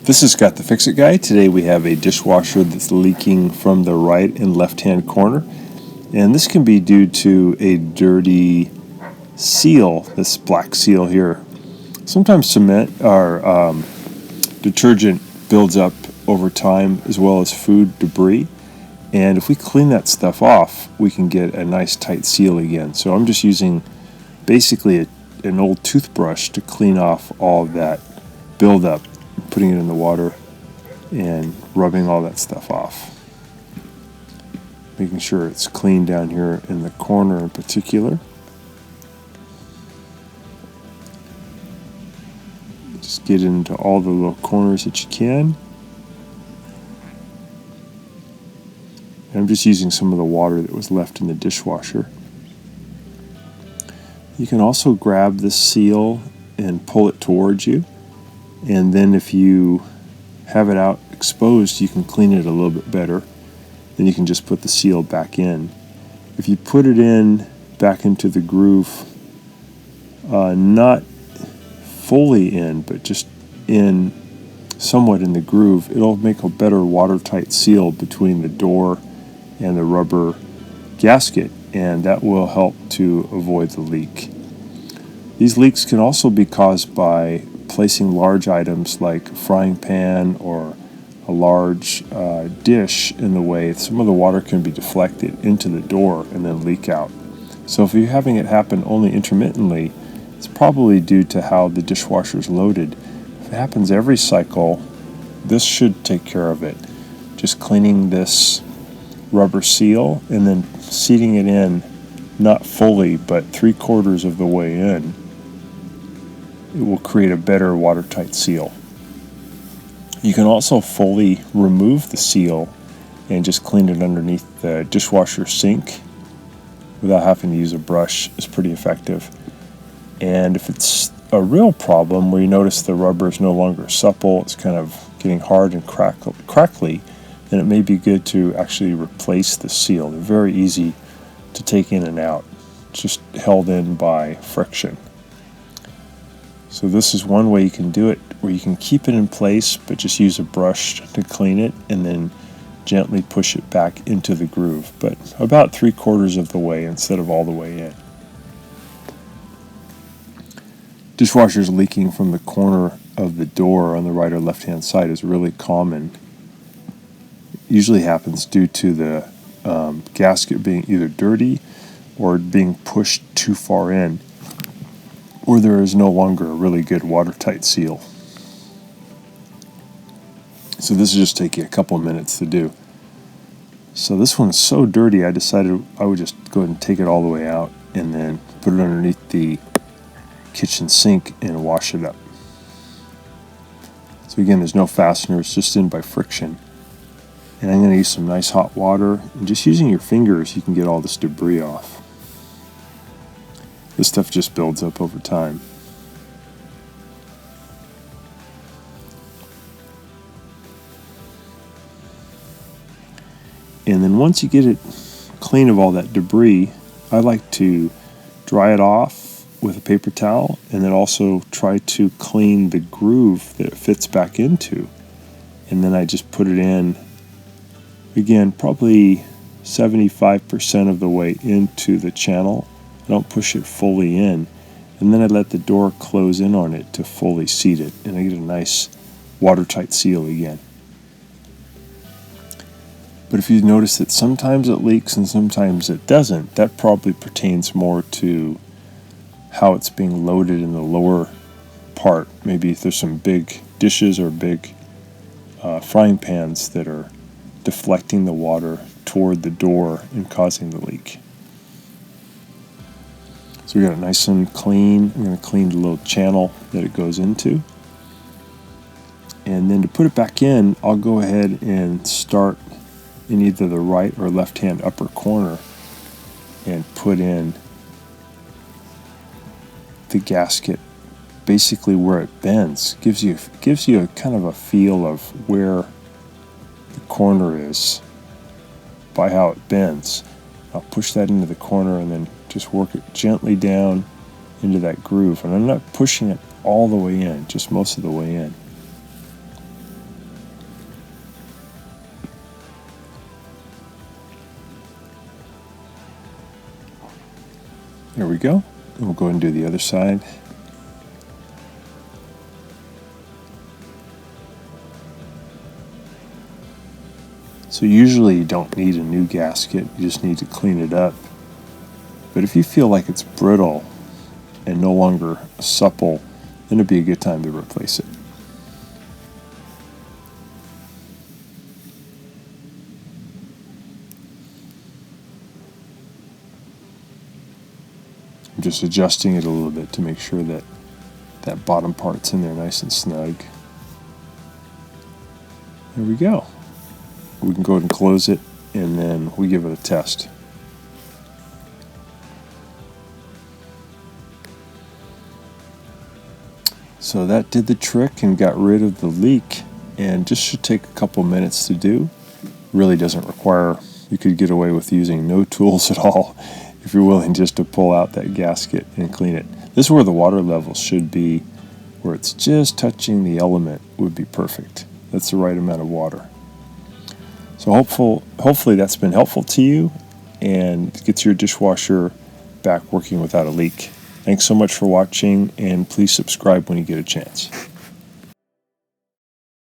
This is Scott the Fix-It Guy. Today we have a dishwasher that's leaking from the right and left-hand corner. And this can be due to a dirty seal, this black seal here. Sometimes cement or detergent builds up over time, as well as food debris. And if we clean that stuff off, we can get a nice tight seal again. So I'm just using basically an old toothbrush to clean off all of that buildup, putting it in the water and rubbing all that stuff off. Making sure it's clean down here in the corner in particular. Just get into all the little corners that you can. And I'm just using some of the water that was left in the dishwasher. You can also grab this seal and pull it towards you. And then if you have it out exposed, you can clean it a little bit better. Then you can just put the seal back in. If you put it in back into the groove, not fully in, but just in somewhat in the groove, it'll make a better watertight seal between the door and the rubber gasket, and that will help to avoid the leak. These leaks can also be caused by placing large items like a frying pan or a large dish in the way. Some of the water can be deflected into the door and then leak out. So if you're having it happen only intermittently, it's probably due to how the dishwasher is loaded. If it happens every cycle, this should take care of it. Just cleaning this rubber seal and then seating it in, not fully, but 3/4 of the way in, it will create a better watertight seal. You can also fully remove the seal and just clean it underneath the dishwasher sink without having to use a brush. Is pretty effective. And if it's a real problem where you notice the rubber is no longer supple, it's kind of getting hard and crackly, then it may be good to actually replace the seal. They're very easy to take in and out. It's just held in by friction. So this is one way you can do it, where you can keep it in place, but just use a brush to clean it and then gently push it back into the groove, but about 3/4 of the way instead of all the way in. Dishwashers leaking from the corner of the door on the right or left-hand side is really common. It usually happens due to the gasket being either dirty or being pushed too far in, or there is no longer a really good watertight seal. So this will just take you a couple minutes to do. So this one's so dirty, I decided I would just go ahead and take it all the way out and then put it underneath the kitchen sink and wash it up. So again, there's no fastener, it's just in by friction. And I'm going to use some nice hot water, and just using your fingers you can get all this debris off. This stuff just builds up over time. And then once you get it clean of all that debris, I like to dry it off with a paper towel and then also try to clean the groove that it fits back into. And then I just put it in, again, probably 75% of the way into the channel. I don't push it fully in, and then I let the door close in on it to fully seat it, and I get a nice watertight seal again. But if you notice that sometimes it leaks and sometimes it doesn't, that probably pertains more to how it's being loaded in the lower part. Maybe if there's some big dishes or big frying pans that are deflecting the water toward the door and causing the leak. So we got it nice and clean. I'm going to clean the little channel that it goes into. And then to put it back in, I'll go ahead and start in either the right or left-hand upper corner and put in the gasket basically where it bends. Gives you a kind of a feel of where the corner is by how it bends. I'll push that into the corner and then just work it gently down into that groove. And I'm not pushing it all the way in, just most of the way in. There we go. And we'll go ahead and do the other side. So usually you don't need a new gasket, you just need to clean it up. But if you feel like it's brittle and no longer supple, then it'd be a good time to replace it. I'm just adjusting it a little bit to make sure that that bottom part's in there nice and snug. There we go. We can go ahead and close it, and then we give it a test. So that did the trick and got rid of the leak, and just should take a couple minutes to do. Really doesn't require, you could get away with using no tools at all if you're willing just to pull out that gasket and clean it. This is where the water level should be, where it's just touching the element would be perfect. That's the right amount of water. So hopefully that's been helpful to you and gets your dishwasher back working without a leak. Thanks so much for watching, and please subscribe when you get a chance.